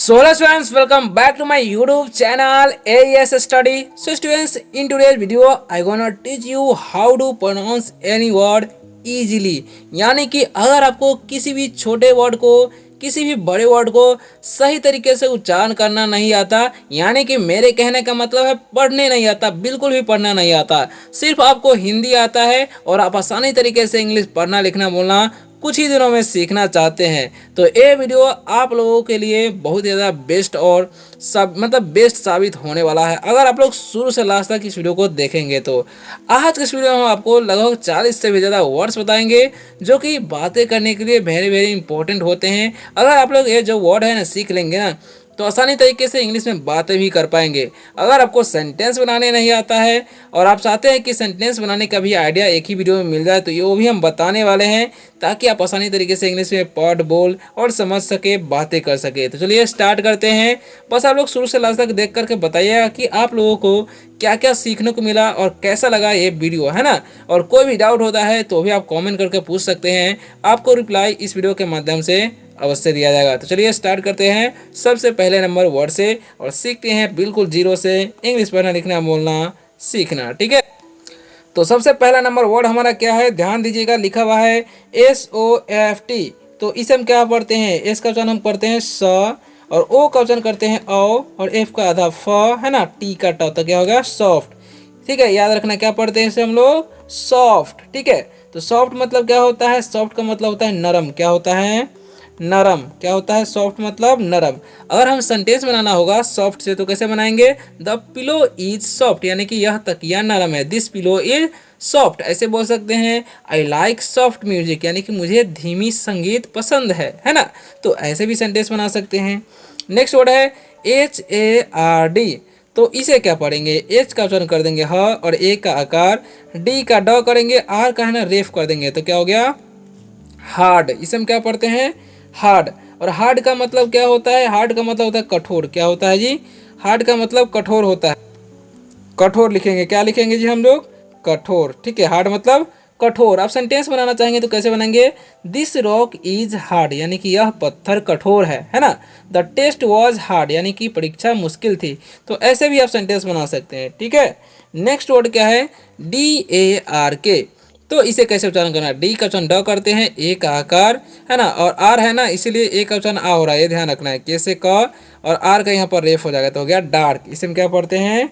So students, welcome back to my YouTube channel AES Study. So students, in today's video I gonna teach you how to pronounce any word easily. यानी कि अगर आपको किसी भी छोटे word को किसी भी बड़े वर्ड को सही तरीके से उच्चारण करना नहीं आता, यानी कि मेरे कहने का मतलब है पढ़ने नहीं आता, बिल्कुल भी पढ़ना नहीं आता, सिर्फ आपको हिंदी आता है और आप आसानी तरीके से इंग्लिश पढ़ना लिखना बोलना कुछ ही दिनों में सीखना चाहते हैं तो ये वीडियो आप लोगों के लिए बहुत ज़्यादा बेस्ट और बेस्ट साबित होने वाला है अगर आप लोग शुरू से लास्ट तक इस वीडियो को देखेंगे। तो आज के इस वीडियो में हम आपको लगभग 40 से भी ज़्यादा वर्ड्स बताएंगे जो कि बातें करने के लिए वेरी वेरी इंपॉर्टेंट होते हैं। अगर आप लोग ये जो वर्ड है ना सीख लेंगे ना तो आसानी तरीके से इंग्लिश में बातें भी कर पाएंगे। अगर आपको सेंटेंस बनाने नहीं आता है और आप चाहते हैं कि सेंटेंस बनाने का भी आइडिया एक ही वीडियो में मिल जाए तो ये भी हम बताने वाले हैं ताकि आप आसानी तरीके से इंग्लिश में पढ़ बोल और समझ सके बातें कर सके। तो चलिए स्टार्ट करते हैं। बस आप लोग शुरू से लास्ट तक देख करके बताइएगा कि आप लोगों को क्या क्या सीखने को मिला और कैसा लगा ये वीडियो, है ना। और कोई भी डाउट होता है तो भी आप कॉमेंट करके पूछ सकते हैं, आपको रिप्लाई इस वीडियो के माध्यम से अवश्य दिया जाएगा। तो चलिए स्टार्ट करते हैं सबसे पहले नंबर वर्ड से और सीखते हैं बिल्कुल जीरो से इंग्लिश पढ़ना लिखना बोलना सीखना, ठीक है। तो सबसे पहला नंबर वर्ड हमारा क्या है, ध्यान दीजिएगा, लिखा हुआ है SOFT। तो इसे हम क्या पढ़ते हैं, एस का उच्चारण हम पढ़ते हैं स और ओ का उच्चारण करते हैं औ और एफ का आधा फ, है ना, टी का ट, तो क्या हो गया सॉफ्ट। ठीक है, याद रखना क्या पढ़ते हैं इसे हम लोग सॉफ्ट। ठीक है, तो सॉफ्ट मतलब क्या होता है, सॉफ्ट का मतलब होता है नरम। क्या होता है, नरम। क्या होता है, सॉफ्ट मतलब नरम। अगर हम सेंटेंस बनाना होगा सॉफ्ट से तो कैसे बनाएंगे, द पिलो इज सॉफ्ट, यानी कि यह तकिया नरम है। दिस पिलो इज सॉफ्ट ऐसे बोल सकते हैं। आई लाइक सॉफ्ट म्यूजिक, यानी कि मुझे धीमी संगीत पसंद है ना। तो ऐसे भी सेंटेंस बना सकते हैं। नेक्स्ट वर्ड है HARD। तो इसे क्या पढ़ेंगे, एच का उच्चारण कर देंगे ह और ए का आकार, डी का ड करेंगे, आर का है ना रेफ कर देंगे, तो क्या हो गया हार्ड। इसे हम क्या पढ़ते हैं, हार्ड। और हार्ड का मतलब क्या होता है, हार्ड का मतलब होता है कठोर। क्या होता है जी, हार्ड का मतलब कठोर होता है। कठोर लिखेंगे, क्या लिखेंगे जी हम लोग, कठोर। ठीक है, हार्ड मतलब कठोर। आप सेंटेंस बनाना चाहेंगे तो कैसे बनाएंगे, दिस रॉक इज हार्ड, यानी कि यह पत्थर कठोर है ना। द टेस्ट वॉज हार्ड, यानी कि परीक्षा मुश्किल थी। तो ऐसे भी आप सेंटेंस बना सकते हैं। ठीक है, नेक्स्ट वर्ड क्या है, DARK। तो इसे कैसे उच्चारण करना है, डी का उच्चारण ड करते हैं, ए का आकार है ना और आर है ना, इसीलिए ए का उच्चारण आ हो रहा है, ये ध्यान रखना है। कैसे क और आर का यहाँ पर रेफ हो जाएगा, तो हो गया डार्क। इसे हम क्या पढ़ते हैं,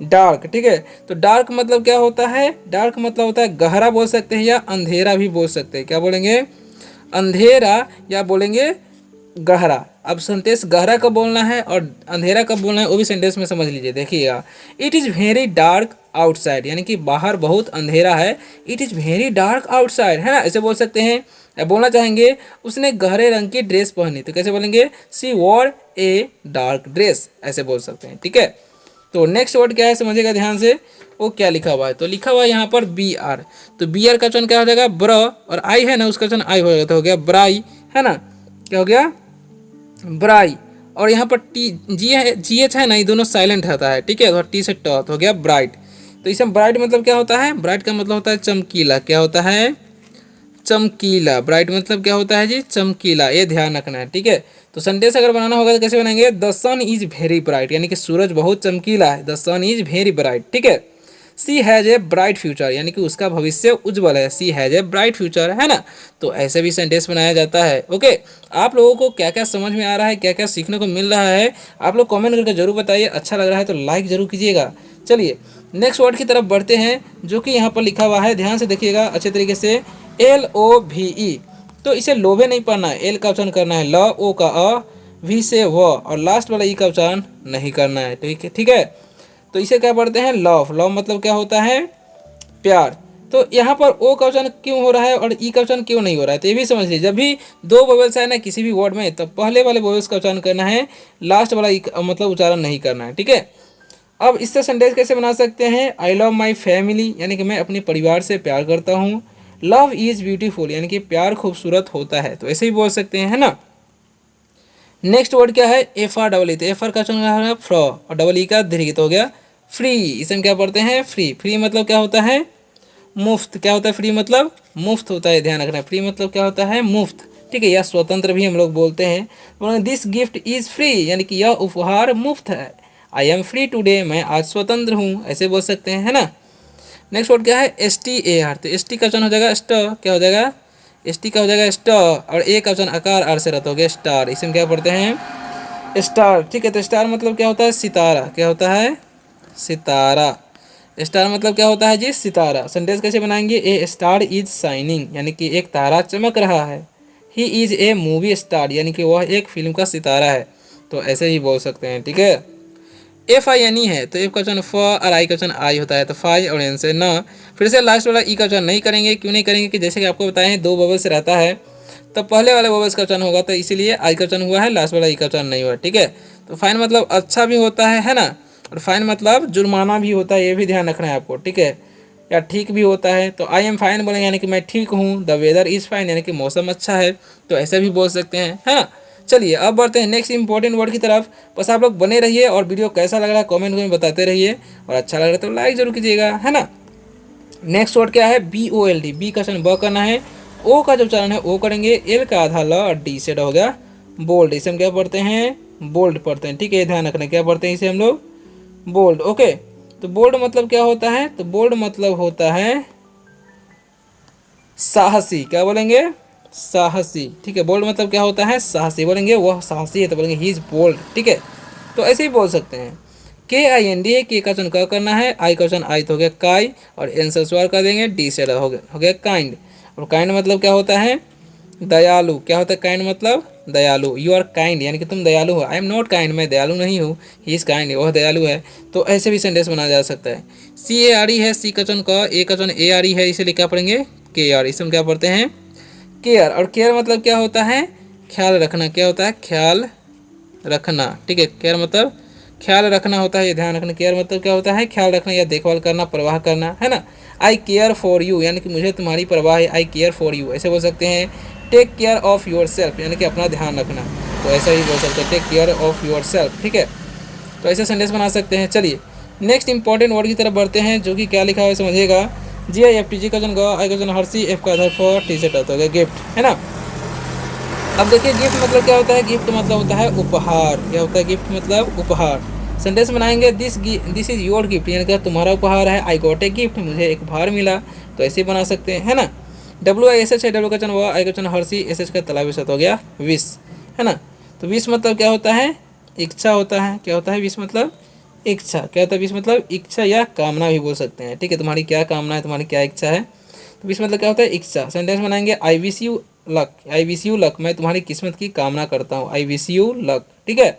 डार्क। ठीक है, तो डार्क मतलब क्या होता है, डार्क मतलब होता है गहरा बोल सकते हैं या अंधेरा भी बोल सकते हैं। क्या बोलेंगे, अंधेरा या बोलेंगे गहरा। अब सेंटेंस गहरा कब बोलना है और अंधेरा कब बोलना है वो भी सेंटेंस में समझ लीजिए। देखिएगा, it is very dark outside, यानी कि बाहर बहुत अंधेरा है। It is very dark outside, है ना, ऐसे बोल सकते हैं। या बोलना चाहेंगे उसने गहरे रंग की ड्रेस पहनी, तो कैसे बोलेंगे, सी वॉर ए डार्क ड्रेस, ऐसे बोल सकते हैं। ठीक है, तो नेक्स्ट वर्ड क्या है समझिएगा ध्यान से, वो क्या लिखा हुआ है। तो लिखा हुआ है यहाँ पर BR। तो BR का उच्चारण क्या हो जाएगा, ब्र, और आई है ना उसका उच्चारण आई हो जाएगा, तो हो गया ब्राई, है ना। क्या हो गया, ब्राई। और यहाँ पर GH है ना, ये दोनों साइलेंट रहता है। ठीक है, और टी से ट, तो हो गया ब्राइट। तो इसमें ब्राइट मतलब क्या होता है, ब्राइट का मतलब होता है चमकीला। क्या होता है, चमकीला। ब्राइट मतलब क्या होता है जी, चमकीला, ये ध्यान रखना है। ठीक है, तो सेंटेंस अगर बनाना होगा तो कैसे बनाएंगे, the sun is very bright, यानी कि सूरज बहुत चमकीला है। The sun is very bright. ठीक है, she has a bright future, यानी कि उसका भविष्य उज्जवल है। She has a bright future, है ना। तो ऐसे भी सेंटेंस बनाया जाता है। ओके, आप लोगों को क्या क्या समझ में आ रहा है, क्या क्या सीखने को मिल रहा है, आप लोग कमेंट करके जरूर बताइए। अच्छा लग रहा है तो लाइक जरूर कीजिएगा। चलिए नेक्स्ट वर्ड की तरफ बढ़ते हैं जो कि यहाँ पर लिखा हुआ है, ध्यान से देखिएगा अच्छे तरीके से, LOVE। तो इसे लोभे नहीं पढ़ना है, एल का उच्चारण करना है, ल, ओ का अ, वी से व, और लास्ट वाला ई का उच्चारण नहीं करना है। ठीक है, तो इसे क्या पढ़ते हैं, लव। लव मतलब क्या होता है, प्यार। तो यहाँ पर ओ का उच्चारण क्यों हो रहा है और ई का उच्चारण क्यों नहीं हो रहा है, तो ये भी समझ लीजिए। जब भी दो वोवेल्स है ना किसी भी वर्ड में, तो पहले वाले वोवेल्स का उच्चारण करना है, लास्ट वाला ई मतलब उच्चारण नहीं करना है। ठीक है, अब इससे सेंटेंस कैसे बना सकते हैं, आई लव माई फैमिली, यानी कि मैं अपने परिवार से प्यार करता हूँ। लव इज़ ब्यूटीफुल, यानी कि प्यार खूबसूरत होता है, तो ऐसे ही बोल सकते हैं, है ना। नेक्स्ट वर्ड क्या है, FREE। तो FR का उच्चारण है फ्र और डबल ई का दीर्घ, तो हो गया फ्री। इसे हम क्या पढ़ते हैं, फ्री। फ्री मतलब क्या होता है, मुफ्त। क्या होता है, फ्री मतलब मुफ्त होता है, ध्यान रखना है। फ्री मतलब क्या होता है, मुफ्त। ठीक है, या स्वतंत्र भी हम लोग बोलते हैं। बोलेंगे दिस गिफ्ट इज़ फ्री, यानी कि यह उपहार मुफ्त है। आई एम फ्री टुडे, मैं आज स्वतंत्र हूँ, ऐसे बोल सकते हैं, है ना। नेक्स्ट वर्ड क्या है, STAR। तो ST का वचन हो जाएगा स्ट, क्या हो जाएगा, ST का हो जाएगा स्ट, और ए का वचन आकार आर से रहता हो गया स्टार। इसमें क्या पढ़ते हैं, स्टार। ठीक है, तो स्टार मतलब क्या होता है, सितारा। क्या होता है, सितारा। स्टार मतलब क्या होता है जी, सितारा। सेंटेंस कैसे बनाएंगे, ए स्टार इज शाइनिंग, यानी कि एक तारा चमक रहा है। He is a movie star, यानी कि वह एक फिल्म का सितारा है। तो ऐसे ही बोल सकते हैं, ठीक है। FINE है, तो एफ का वचन फ और आई का वचन आई होता है, तो फाई और एन से न। फिर से लास्ट वाला ई का वचन नहीं करेंगे, क्यों नहीं करेंगे, कि जैसे कि आपको बताएं 2 बबल्स रहता है, तो पहले वाले बबल्स का वचन होगा, तो इसीलिए आई का वचन हुआ है, लास्ट वाला ई का वचन नहीं हुआ, ठीक है। तो फाइन मतलब अच्छा भी होता है ना, और फाइन मतलब जुर्माना भी होता है, ये भी ध्यान रखना है आपको, ठीक है, या ठीक भी होता है। तो आई एम फाइन बोलेंगे यानी कि मैं ठीक हूँ, द वेदर इज़ फाइन यानी कि मौसम अच्छा है, तो ऐसे भी बोल सकते हैं, है ना। चलिए अब बढ़ते हैं नेक्स्ट इंपॉर्टेंट वर्ड की तरफ। बस आप लोग बने रहिए, और वीडियो कैसा लग रहा है कमेंट में बताते रहिए, और अच्छा लग रहा है तो लाइक जरूर कीजिएगा, है ना। नेक्स्ट वर्ड क्या है, BOLD। बी का वचन ब करना है, ओ का जो उच्चारण है ओ करेंगे, एल का आधा ल और डी से हो गया बोल्ड। इसे हम क्या पढ़ते हैं, बोल्ड पढ़ते हैं, ठीक है, ध्यान रखना क्या पढ़ते हैं इसे हम लोग, बोल्ड। ओके, तो बोल्ड मतलब क्या होता है, तो बोल्ड मतलब होता है साहसी। क्या बोलेंगे, साहसी, ठीक है। बोल्ड मतलब क्या होता है, साहसी। बोलेंगे वह साहसी है, तो बोलेंगे ही इज बोल्ड, ठीक है। तो ऐसे ही बोल सकते हैं। KIND, के का वचन क करना है, आई का वचन आई तो हो गया काई, और एन से स्वर कर देंगे, डी से हो गया काइंड। और काइंड मतलब क्या होता है, दयालु। क्या होता है काइंड मतलब, दयालु। यू आर काइंड यानी कि तुम दयालु हो। आई एम नॉट काइंड, मैं दयालु नहीं हूँ। ही इज़ काइंड, वह दयालु है। तो ऐसे भी सेंटेंस बनाया जा सकता है। CARE है, सी का वचन क, ए का वचन ARE है, इसीलिए क्या पढ़ेंगे, केयर। इसमें क्या पढ़ते हैं, केयर। और केयर मतलब क्या होता है, ख्याल रखना। क्या होता है, ख्याल रखना, ठीक है। केयर मतलब ख्याल रखना होता है, ये ध्यान रखना। केयर मतलब क्या होता है, ख्याल रखना या देखभाल करना, परवाह करना, है ना। आई केयर फॉर यू यानी कि मुझे तुम्हारी परवाह है, आई केयर फॉर यू, ऐसे बोल सकते हैं। Take care of yourself यानी कि अपना ध्यान रखना, तो ऐसा ही बोल सकते हैं, take care of yourself, ठीक है। तो ऐसे सेंटेंस बना सकते हैं। चलिए नेक्स्ट इंपॉर्टेंट वर्ड की तरफ बढ़ते हैं, जो कि क्या लिखा है समझिएगा। GIFT, का वचन ग, आई का वचन हर्षी, एफ का आधार फॉर, टी से हो गया गिफ्ट, है ना। अब देखिए गिफ्ट मतलब क्या होता है, गिफ्ट मतलब होता है उपहार। क्या होता है, गिफ्ट मतलब उपहार। सेंटेंस बनाएंगे, दिस इज योर गिफ्ट यानी कि तुम्हारा उपहार है। आई गॉट ए गिफ्ट, मुझे एक उपहार मिला, तो ऐसे बना सकते हैं, है ना। WISH है, डब्ल्यू का वचन हुआ, आई का वचन हर्षी, SH का तालाबी शब्द हो गया विश, है ना। तो विश मतलब क्या होता है, इच्छा होता है। क्या होता है विश मतलब इच्छा। क्या होता है विश मतलब इच्छा या कामना भी बोल सकते हैं, ठीक है। तुम्हारी क्या कामना है, तुम्हारी क्या इच्छा है, तो विश मतलब क्या होता है इच्छा। सेंटेंस बनाएंगे, I wish you luck, I wish you luck, मैं तुम्हारी किस्मत की कामना करता हूँ, आई विश यू लक, ठीक है।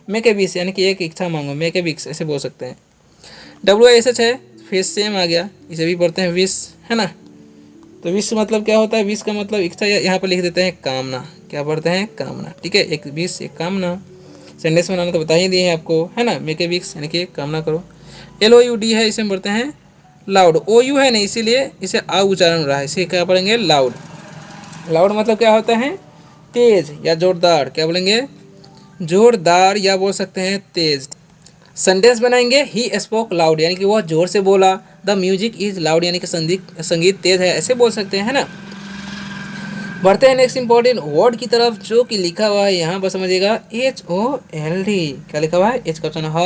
मेक ए विश यानी कि एक इच्छा मांगो, मेक ए विश ऐसे बोल सकते हैं। WISH है, फिर सेम आ गया, इसे भी पढ़ते हैं विश, है ना। तो विश मतलब क्या होता है, विश का मतलब इच्छा, यहाँ पर लिख देते हैं कामना। क्या पढ़ते हैं, कामना, ठीक है। एक विश एक कामना। सेंटेंस बनाना तो बता ही दिए हैं आपको, है ना। मेक ए विश यानी कि कामना करो। LOUD है, इसे हम पढ़ते हैं लाउड। OU है नहीं, इसीलिए इसे आ उच्चारण हो रहा है, इसे क्या पढ़ेंगे, लाउड। लाउड मतलब क्या होता है, तेज या जोरदार। क्या बोलेंगे, जोरदार या बोल सकते हैं तेज। सेंटेंस बनाएंगे, ही स्पोक लाउड यानी कि वह जोर से बोला, द म्यूजिक इज लाउड यानी कि संगीत तेज है, ऐसे बोल सकते हैं, है ना। बढ़ते हैं नेक्स्ट इंपॉर्टेंट वर्ड की तरफ, जो कि लिखा हुआ है यहाँ पर समझिएगा, HOLD। क्या लिखा हुआ है, H का वचन ह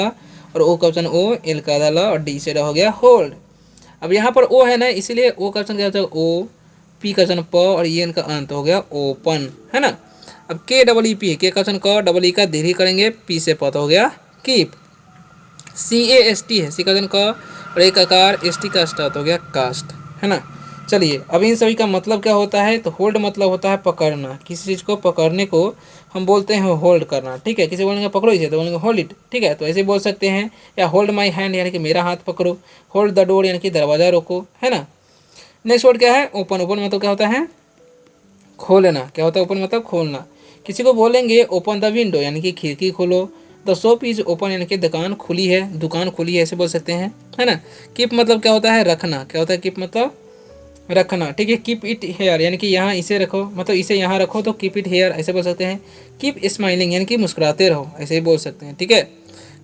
और O का वचन O, L का आधा ल और D से हो गया होल्ड। अब यहाँ पर O है ना, इसीलिए O का वचन क्या होता है O, P का वचन प और EN का अंत हो गया ओपन, है ना। अब KEEP है, के का वचन क, डबल ई का दीर्घी करेंगे, P से प हो गया कीप। CAST है, सी का वचन क और एक आकार, ST का स्टार्ट हो गया कास्ट, है ना। चलिए अब इन सभी का मतलब क्या होता है, तो होल्ड मतलब होता है पकड़ना। किसी चीज़ को पकड़ने को हम बोलते हैं होल्ड करना, ठीक है। किसी बोलेंगे पकड़ो इसे, तो बोलेंगे होल्ड इट, ठीक है। तो ऐसे बोल सकते हैं, या होल्ड माई हैंड यानी कि मेरा हाथ पकड़ो, होल्ड द डोर यानी कि दरवाज़ा रोको, है ना। नेक्स्ट वर्ड क्या है, ओपन। ओपन मतलब क्या होता है, खोलना। क्या होता है ओपन मतलब खोलना। किसी को बोलेंगे ओपन द विंडो यानी कि खिड़की खोलो, द शॉप इज ओपन यानी कि दुकान खुली है, दुकान खुली है, ऐसे बोल सकते हैं, है ना। कीप मतलब क्या होता है, रखना। क्या होता है कीप मतलब रखना, ठीक है। कीप इट हेयर यानी कि यहाँ इसे रखो, मतलब इसे यहाँ रखो, तो कीप इट हेयर ऐसे बोल सकते हैं। कीप स्माइलिंग यानी कि मुस्कुराते रहो, ऐसे ही बोल सकते हैं, ठीक है।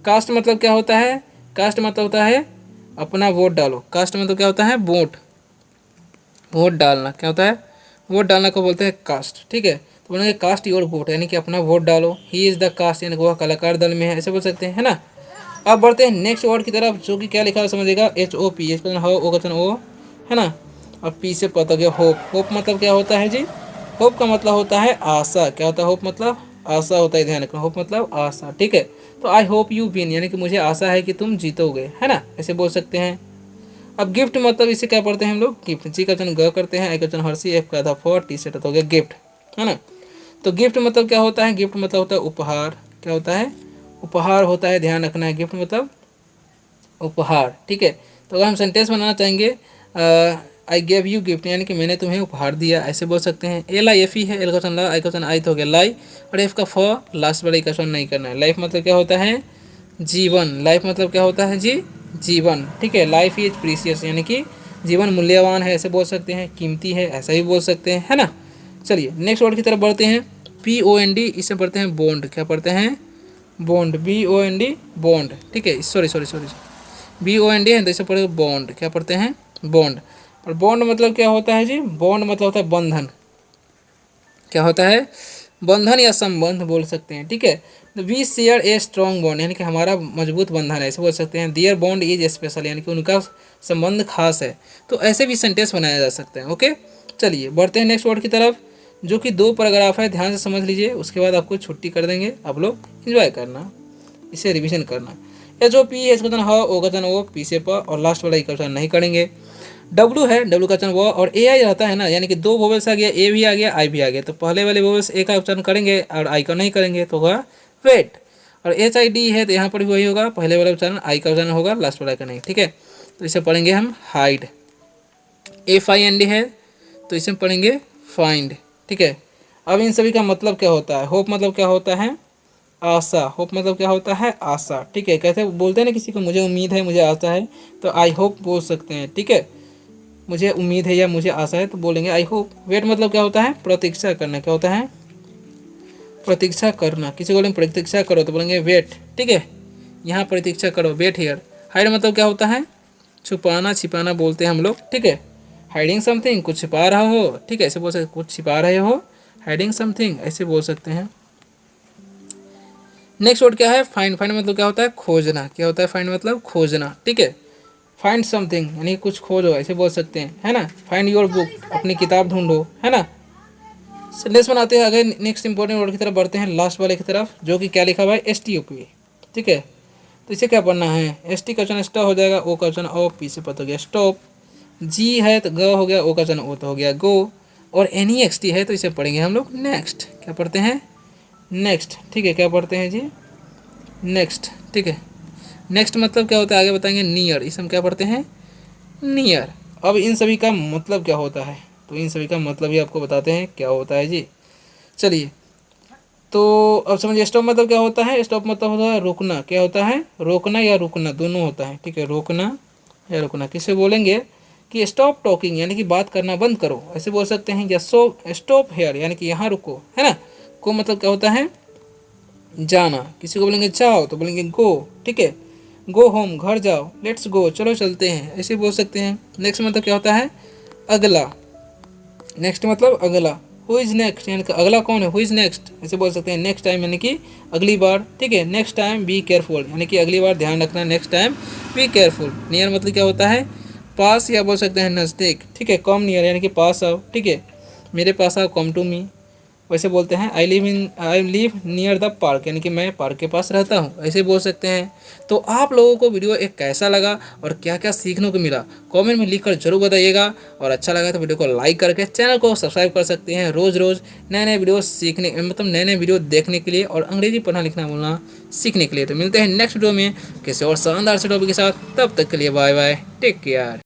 कास्ट मतलब क्या होता है, कास्ट मतलब होता है अपना वोट डालो। कास्ट मतलब क्या होता है, वोट, वोट डालना। क्या होता है, वोट डालना को बोलते हैं कास्ट, ठीक है। तो बोलेंगे कास्ट योर वोट, यानी कि अपना वोट डालो। ही इज़ द कास्ट, यानी कि वह कलाकार दल में है, ऐसे बोल सकते हैं, है ना। अब बढ़ते हैं नेक्स्ट वर्ड की तरफ, जो कि क्या लिखा है समझिएगा, HOP, एच का हो, ओ का ओ, है ना। अब पी से पता गया होप। होप मतलब क्या होता है जी, होप का मतलब होता है आशा। क्या होता है होप मतलब आशा होता है, ध्यान रखना, होप मतलब आशा, ठीक है। तो आई होप यू विन, यानी कि मुझे आशा है कि तुम जीतोगे, है ना, ऐसे बोल सकते हैं। अब गिफ्ट मतलब इसे क्या पढ़ते हैं हम लोग, गिफ्ट, जी का वचन ग करते हैं, आई का वचन हर्षी, एफ का था फॉर, टी से हो गया गिफ्ट, है ना। तो गिफ्ट मतलब क्या होता है, गिफ्ट मतलब होता है उपहार। क्या होता है, उपहार होता है, ध्यान रखना है, गिफ्ट मतलब उपहार, ठीक है। तो अगर हम सेंटेंस बनाना चाहेंगे, आई गेव यू गिफ्ट, यानी कि मैंने तुम्हें उपहार दिया, ऐसे बोल सकते हैं। LIFE है, एल का वचन ला, आई का वचन आई तो हो गया लाई, और एफ का फ लास्ट वाला का वचन नहीं करना है। लाइफ मतलब क्या होता है, जीवन। लाइफ मतलब क्या होता है जी, जीवन, ठीक है। लाइफ इज प्रीसियस, यानी कि जीवन मूल्यवान है, ऐसे बोल सकते हैं। कीमती है, ऐसा ही बोल सकते हैं, है ना। चलिए नेक्स्ट वर्ड की तरफ बढ़ते हैं। POND, इसे पढ़ते हैं बॉन्ड। क्या पढ़ते हैं, बॉन्ड, BOND, बॉन्ड, ठीक है। सॉरी सॉरी सॉरी, BOND है तो इसे पढ़ते बॉन्ड। क्या पढ़ते हैं, बॉन्ड। और बॉन्ड मतलब क्या होता है जी, बॉन्ड मतलब होता है बंधन। क्या होता है, बंधन या संबंध बोल सकते हैं, ठीक है। तो we share a strong bond, यानी कि हमारा मजबूत बंधन है, ऐसे बोल सकते हैं। दियर बॉन्ड इज स्पेशल, यानी कि उनका संबंध खास है। तो ऐसे भी सेंटेंस बनाया जा सकते हैं, ओके। चलिए बढ़ते हैं नेक्स्ट वर्ड की तरफ, जो कि 2 पैराग्राफ है, ध्यान से समझ लीजिए, उसके बाद आपको छुट्टी कर देंगे। आप लोग इन्जॉय करना, इसे रिविजन करना। HOP है, इसका वचन ह, ओ का वचन ओ, पी से प, और लास्ट वाला ई का वचन नहीं करेंगे। W है, W का वचन व, और AI रहता है ना, यानी कि 2 वोवेल्स आ गया, ए भी आ गया, आई भी आ गया, तो पहले वाले वोवेल्स ए का उच्चारण करेंगे और आई का नहीं करेंगे, तो होगा वेट। और HID है, तो यहाँ पर भी वही होगा, पहले वाला उच्चारण आई का उच्चारण होगा, लास्ट वाला का नहीं, ठीक है। तो इसे पढ़ेंगे हम हाइड। FIND है, तो इसे पढ़ेंगे फाइंड, ठीक है। अब इन सभी का मतलब क्या होता है, होप मतलब क्या होता है, आशा। होप मतलब क्या होता है, आशा, ठीक है। कैसे बोलते हैं ना किसी को, मुझे उम्मीद है, मुझे आशा है, तो आई होप बोल सकते हैं, ठीक है। मुझे उम्मीद है या मुझे आशा है तो बोलेंगे आई होप। वेट मतलब क्या होता है, प्रतीक्षा करना। क्या होता है, प्रतीक्षा करना। किसी को बोलेंगे प्रतीक्षा करो तो बोलेंगे वेट, ठीक है। यहाँ प्रतीक्षा करो, वेट हियर। हाइड मतलब क्या होता है, छुपाना छिपाना बोलते हैं हम लोग, ठीक है। हाइडिंग समथिंग, कुछ छिपा रहा हो, ठीक है, ऐसे बोल सकते, कुछ छिपा रहे हो, हाइडिंग समथिंग, ऐसे बोल सकते हैं। नेक्स्ट वर्ड क्या है, फाइंड। फाइंड मतलब क्या होता है, खोजना। क्या होता है, फाइंड मतलब खोजना, ठीक है। फाइंड समथिंग, यानी कुछ खोजो, ऐसे बोल सकते हैं, है ना। फाइंड योर बुक, अपनी किताब ढूंढो, है ना। सेंटेंस बनाते हैं आगे, नेक्स्ट इंपॉर्टेंट वर्ड की तरफ बढ़ते हैं, लास्ट वाले की तरफ, जो कि क्या लिखा हुआ है, STOP, ठीक है। तो इसे क्या पढ़ना है, ST का वचन स्टॉप हो जाएगा, ओ का वचन ओ, पी से पत हो गया स्टॉप, जी है तो ग हो गया, ओ का वचन ओ तो हो गया गो, और NEXT है तो इसे पढ़ेंगे हम लोग नेक्स्ट। क्या पढ़ते हैं, नेक्स्ट, ठीक है। क्या पढ़ते हैं जी, नेक्स्ट, ठीक है। नेक्स्ट मतलब क्या होता है, आगे बताएंगे। नियर, इसे हम क्या पढ़ते हैं, नियर। अब इन सभी का मतलब क्या होता है, तो इन सभी का मतलब ही आपको बताते हैं क्या होता है जी। चलिए, तो अब समझिए, स्टॉप मतलब क्या होता है, स्टॉप मतलब होता है रोकना। क्या होता है, रोकना या रुकना दोनों होता है, ठीक है। रोकना या रुकना, किसे बोलेंगे कि स्टॉप टॉकिंग, यानी कि बात करना बंद करो, ऐसे बोल सकते हैं। या स्टॉप हेयर, यानी कि यहाँ रुको, है ना। को मतलब क्या होता है, जाना। किसी को बोलेंगे जाओ तो बोलेंगे गो, ठीक है। गो होम, घर जाओ, लेट्स गो, चलो चलते हैं, ऐसे बोल सकते हैं। नेक्स्ट मतलब क्या होता है, अगला। नेक्स्ट मतलब अगला। हु इज़ नेक्स्ट, यानी कि अगला कौन है, हु इज़ नेक्स्ट, ऐसे बोल सकते हैं। नेक्स्ट टाइम यानी कि अगली बार, ठीक है। नेक्स्ट टाइम बी केयरफुल, यानी कि अगली बार ध्यान रखना, next time be careful. Near मतलब क्या होता है, पास, या बोल सकते हैं नज़दीक, ठीक है। कम नियर, यानी कि पास आओ, ठीक है। मेरे पास आओ, कम टू मी, वैसे बोलते हैं। I live near the park, यानी कि मैं पार्क के पास रहता हूँ, ऐसे बोल सकते हैं। तो आप लोगों को वीडियो एक कैसा लगा और क्या क्या सीखने को मिला, कमेंट में लिखकर जरूर बताइएगा। और अच्छा लगा तो वीडियो को लाइक करके चैनल को सब्सक्राइब कर सकते हैं। रोज़ रोज़ नए नए वीडियो सीखने, मतलब नए नए वीडियो देखने के लिए, और अंग्रेजी पढ़ना लिखना बोलना सीखने के लिए। तो मिलते हैं नेक्स्ट वीडियो में किसी और शानदार से टॉपिक के साथ, तब तक के लिए बाय बाय, टेक केयर।